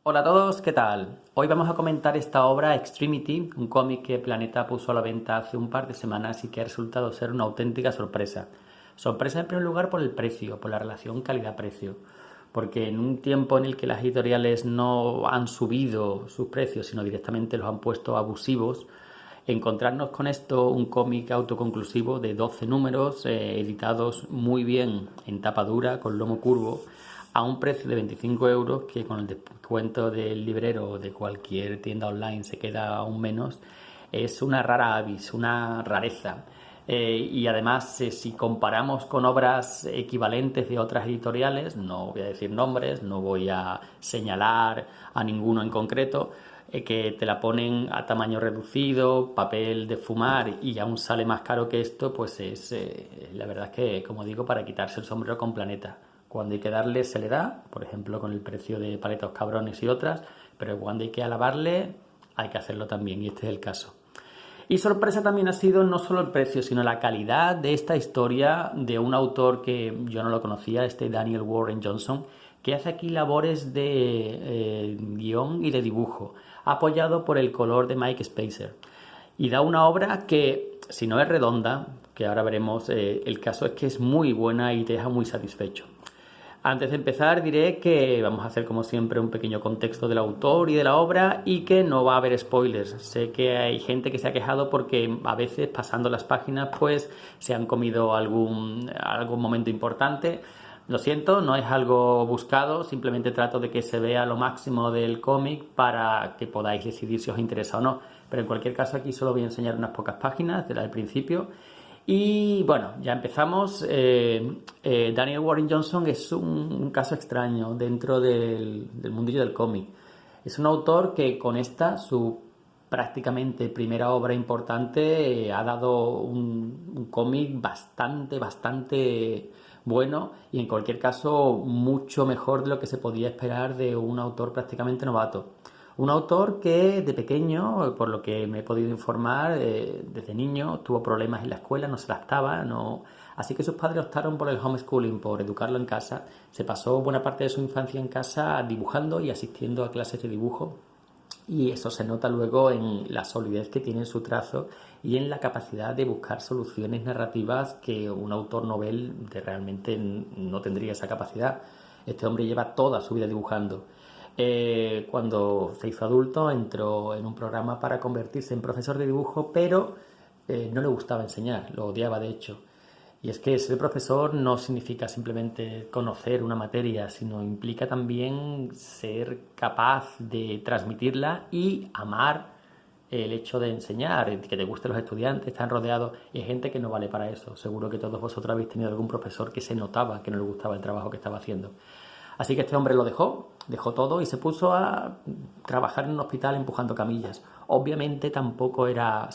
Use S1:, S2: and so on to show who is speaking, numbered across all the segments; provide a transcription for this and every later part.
S1: Hola a todos, ¿qué tal? Hoy vamos a comentar esta obra Extremity, un cómic que Planeta puso a la venta hace un par de semanas y que ha resultado ser una auténtica sorpresa. Sorpresa en primer lugar por el precio, por la relación calidad-precio, porque en un tiempo en el que las editoriales no han subido sus precios, sino directamente los han puesto abusivos, encontrarnos con esto, un cómic autoconclusivo de 12 números, editados muy bien en tapa dura, con lomo curvo, a un precio de 25 euros, que con el descuento del librero o de cualquier tienda online se queda aún menos, es una rara avis, una rareza. Y además, si comparamos con obras equivalentes de otras editoriales, no voy a decir nombres, no voy a señalar a ninguno en concreto, que te la ponen a tamaño reducido, papel de fumar y aún sale más caro que esto, pues es la verdad es que, como digo, para quitarse el sombrero con Planeta. Cuando hay que darle se le da, por ejemplo con el precio de Paletos Cabrones y otras, pero cuando hay que alabarle hay que hacerlo también y este es el caso. Y sorpresa también ha sido no solo el precio, sino la calidad de esta historia de un autor que yo no lo conocía, este Daniel Warren Johnson, que hace aquí labores de guión y de dibujo, apoyado por el color de Mike Spacer. Y da una obra que, si no es redonda, que ahora veremos, el caso es que es muy buena y te deja muy satisfecho. Antes de empezar diré que vamos a hacer como siempre un pequeño contexto del autor y de la obra y que no va a haber spoilers. Sé que hay gente que se ha quejado porque a veces pasando las páginas pues se han comido algún momento importante. Lo siento, no es algo buscado, simplemente trato de que se vea lo máximo del cómic para que podáis decidir si os interesa o no. Pero en cualquier caso aquí solo voy a enseñar unas pocas páginas de la del principio. Y bueno, ya empezamos. Daniel Warren Johnson es un caso extraño dentro del mundillo del cómic. Es un autor que con esta, su prácticamente primera obra importante, ha dado un cómic bastante bueno y en cualquier caso mucho mejor de lo que se podía esperar de un autor prácticamente novato. Un autor que de pequeño, por lo que me he podido informar, desde niño tuvo problemas en la escuela, no se adaptaba, no... Así que sus padres optaron por el homeschooling, por educarlo en casa. Se pasó buena parte de su infancia en casa dibujando y asistiendo a clases de dibujo. Y eso se nota luego en la solidez que tiene en su trazo y en la capacidad de buscar soluciones narrativas que un autor novel realmente no tendría esa capacidad. Este hombre lleva toda su vida dibujando. Cuando se hizo adulto entró en un programa para convertirse en profesor de dibujo, pero no le gustaba enseñar, lo odiaba de hecho. Y es que ser profesor no significa simplemente conocer una materia, sino implica también ser capaz de transmitirla y amar el hecho de enseñar, que te gusten los estudiantes, están rodeados y hay gente que no vale para eso. Seguro que todos vosotros habéis tenido algún profesor que se notaba que no le gustaba el trabajo que estaba haciendo. Así que este hombre lo dejó todo y se puso a trabajar en un hospital empujando camillas. Obviamente tampoco era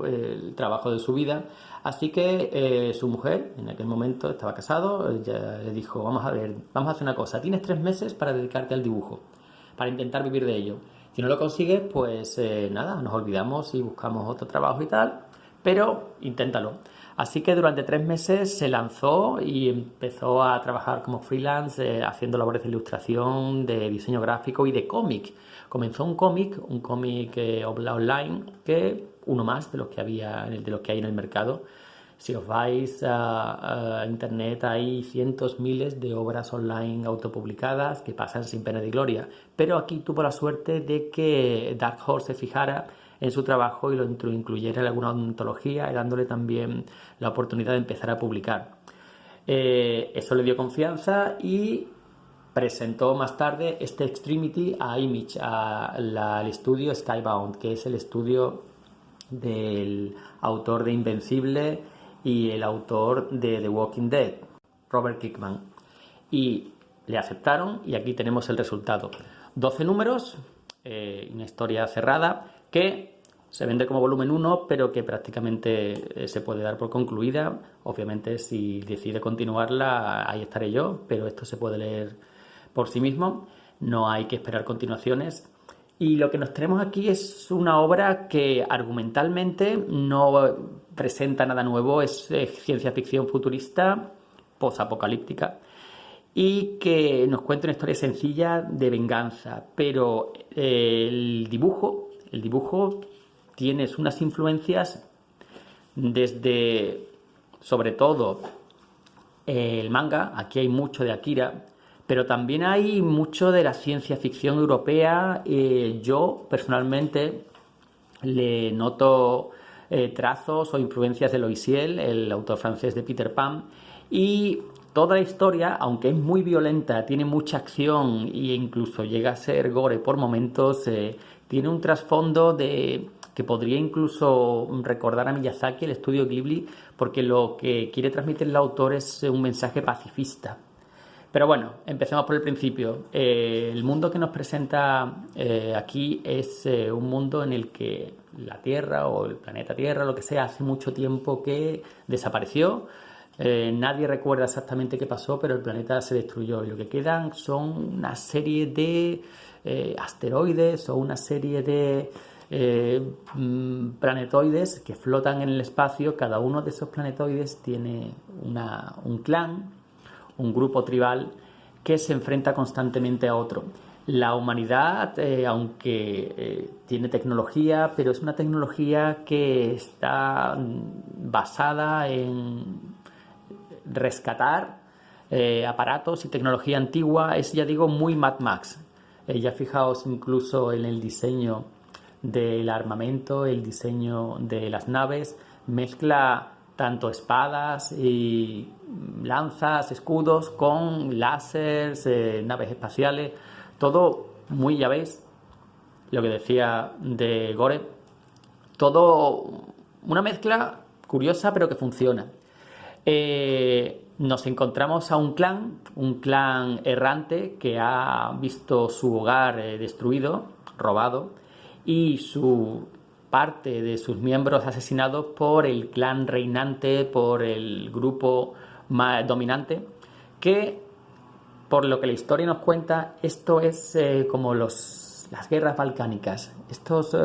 S1: el trabajo de su vida, así que su mujer, en aquel momento estaba casado, ella le dijo, vamos a ver, vamos a hacer una cosa, tienes 3 meses para dedicarte al dibujo, para intentar vivir de ello. Si no lo consigues, pues nada, nos olvidamos y buscamos otro trabajo y tal, pero inténtalo. Así que durante 3 meses se lanzó y empezó a trabajar como freelance, haciendo labores de ilustración, de diseño gráfico y de cómic. Comenzó un cómic online, que uno más de los que hay en el mercado. Si os vais a internet hay cientos, miles de obras online autopublicadas que pasan sin pena ni gloria. Pero aquí tuvo la suerte de que Dark Horse se fijara en su trabajo y lo incluyera en alguna antología, dándole también la oportunidad de empezar a publicar. Eso le dio confianza y presentó más tarde este Extremity a Image, al estudio Skybound, que es el estudio del autor de Invencible y el autor de The Walking Dead, Robert Kirkman. Y le aceptaron y aquí tenemos el resultado. 12 números, una historia cerrada que se vende como volumen 1, pero que prácticamente se puede dar por concluida. Obviamente, si decide continuarla, ahí estaré yo, pero esto se puede leer por sí mismo. No hay que esperar continuaciones. Y lo que nos tenemos aquí es una obra que argumentalmente no presenta nada nuevo, es ciencia ficción futurista, posapocalíptica. y que nos cuenta una historia sencilla de venganza, pero el dibujo tiene unas influencias desde, sobre todo, el manga. Aquí hay mucho de Akira, pero también hay mucho de la ciencia ficción europea. Yo personalmente le noto trazos o influencias de Loisiel, el autor francés de Peter Pan, y toda la historia, aunque es muy violenta, tiene mucha acción e incluso llega a ser gore por momentos, tiene un trasfondo que podría incluso recordar a Miyazaki, el estudio Ghibli, porque lo que quiere transmitir el autor es un mensaje pacifista. Pero bueno, empecemos por el principio. El mundo que nos presenta aquí es un mundo en el que la Tierra o el planeta Tierra, lo que sea, hace mucho tiempo que desapareció. Nadie recuerda exactamente qué pasó, pero el planeta se destruyó y lo que quedan son una serie de asteroides o una serie de planetoides que flotan en el espacio. Cada uno de esos planetoides tiene un clan, un grupo tribal que se enfrenta constantemente a otro. La humanidad, aunque tiene tecnología, pero es una tecnología que está basada en rescatar aparatos y tecnología antigua. Es, ya digo, muy Mad Max. Ya fijaos incluso en el diseño del armamento, el diseño de las naves, mezcla tanto espadas y lanzas, escudos, con láseres, naves espaciales, todo muy, ya veis, lo que decía de Gore, todo una mezcla curiosa pero que funciona. Nos encontramos a un clan errante que ha visto su hogar destruido, robado, y su parte de sus miembros asesinados por el clan reinante, por el grupo más dominante, que, por lo que la historia nos cuenta, esto es como las guerras balcánicas. Estas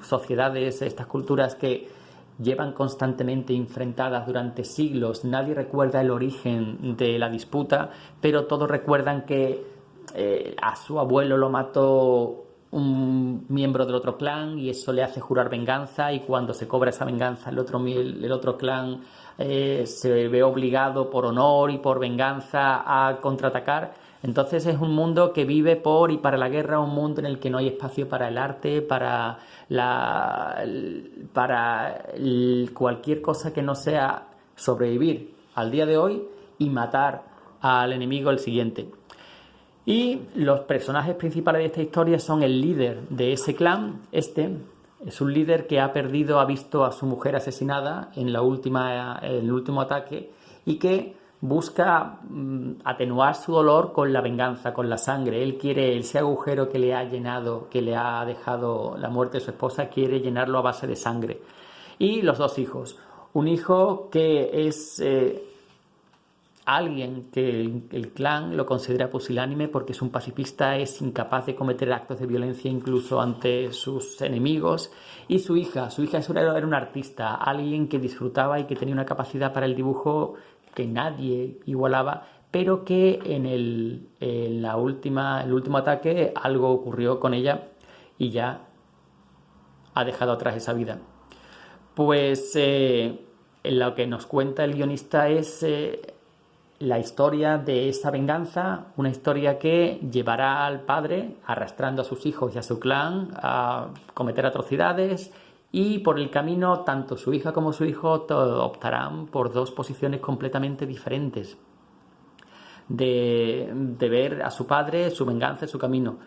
S1: sociedades, estas culturas que llevan constantemente enfrentadas durante siglos. Nadie recuerda el origen de la disputa, pero todos recuerdan que a su abuelo lo mató un miembro del otro clan y eso le hace jurar venganza, y cuando se cobra esa venganza el otro clan se ve obligado por honor y por venganza a contraatacar. Entonces es un mundo que vive por y para la guerra, un mundo en el que no hay espacio para el arte, para cualquier cosa que no sea sobrevivir al día de hoy y matar al enemigo el siguiente. Y los personajes principales de esta historia son el líder de ese clan. Este es un líder que ha visto a su mujer asesinada en el último ataque, y que busca atenuar su dolor con la venganza, con la sangre. Él quiere ese agujero que le ha dejado la muerte de su esposa, quiere llenarlo a base de sangre. Y los dos hijos. Un hijo que es alguien que el clan lo considera pusilánime porque es un pacifista, es incapaz de cometer actos de violencia incluso ante sus enemigos. Y su hija era una artista, alguien que disfrutaba y que tenía una capacidad para el dibujo que nadie igualaba, pero que en el último ataque algo ocurrió con ella y ya ha dejado atrás esa vida. Pues lo que nos cuenta el guionista es la historia de esa venganza, una historia que llevará al padre, arrastrando a sus hijos y a su clan, a cometer atrocidades, y por el camino tanto su hija como su hijo optarán por dos posiciones completamente diferentes de ver a su padre, su venganza y su camino.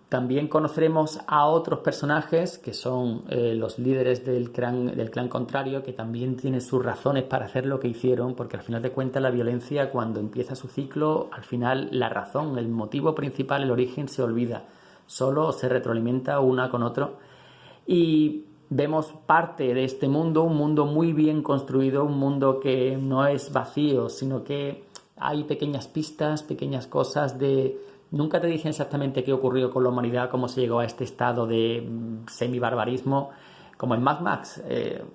S1: También conoceremos a otros personajes que son los líderes del clan contrario, que también tienen sus razones para hacer lo que hicieron, porque al final de cuentas la violencia, cuando empieza su ciclo, al final la razón, el motivo principal, el origen se olvida, solo se retroalimenta una con otro. Y vemos parte de este mundo, un mundo muy bien construido, un mundo que no es vacío, sino que hay pequeñas pistas, pequeñas cosas de... Nunca te dicen exactamente qué ocurrió con la humanidad, cómo se llegó a este estado de semi-barbarismo, Como en Mad Max,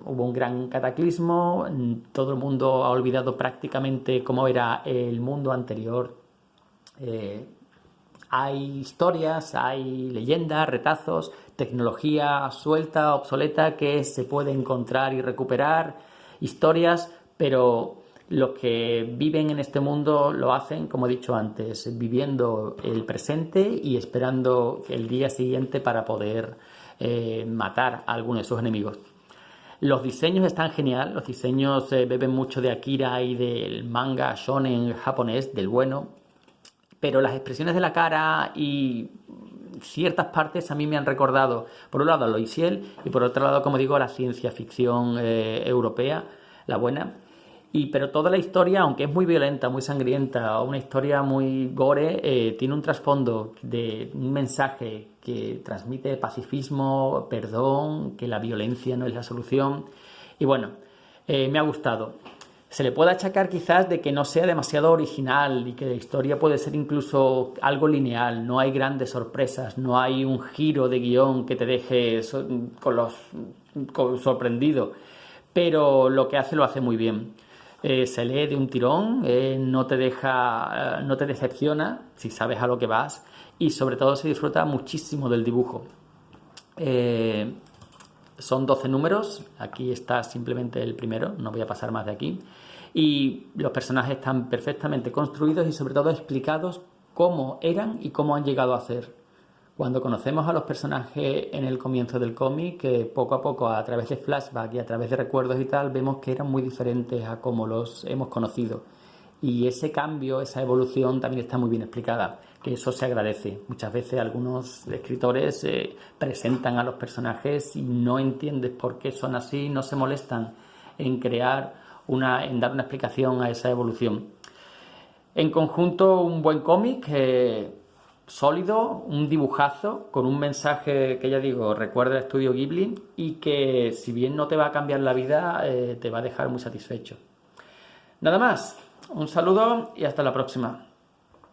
S1: hubo un gran cataclismo, todo el mundo ha olvidado prácticamente cómo era el mundo anterior. Hay historias, hay leyendas, retazos, tecnología suelta, obsoleta que se puede encontrar y recuperar, historias, pero los que viven en este mundo lo hacen, como he dicho antes, viviendo el presente y esperando el día siguiente para poder matar a alguno de sus enemigos. Los diseños están genial, los diseños beben mucho de Akira y del manga shonen japonés, del bueno, pero las expresiones de la cara y ciertas partes a mí me han recordado, por un lado, a Lois Ciel y por otro lado, como digo, a la ciencia ficción europea, la buena. Pero toda la historia, aunque es muy violenta, muy sangrienta, una historia muy gore, tiene un trasfondo de un mensaje que transmite pacifismo, perdón, que la violencia no es la solución. Y bueno, me ha gustado. Se le puede achacar quizás de que no sea demasiado original y que la historia puede ser incluso algo lineal, no hay grandes sorpresas, no hay un giro de guión que te deje sorprendido, pero lo que hace lo hace muy bien. Se lee de un tirón, no te deja, no te decepciona si sabes a lo que vas y sobre todo se disfruta muchísimo del dibujo. Son 12 números, aquí está simplemente el primero, no voy a pasar más de aquí. Y los personajes están perfectamente construidos y sobre todo explicados cómo eran y cómo han llegado a ser. Cuando conocemos a los personajes en el comienzo del cómic, poco a poco, a través de flashbacks y a través de recuerdos y tal, vemos que eran muy diferentes a como los hemos conocido. Y ese cambio, esa evolución también está muy bien explicada, que eso se agradece. Muchas veces algunos escritores presentan a los personajes y no entiendes por qué son así, no se molestan en en dar una explicación a esa evolución. En conjunto, un buen cómic, sólido, un dibujazo con un mensaje que ya digo, recuerda al estudio Ghibli y que si bien no te va a cambiar la vida, te va a dejar muy satisfecho. Nada más, un saludo y hasta la próxima.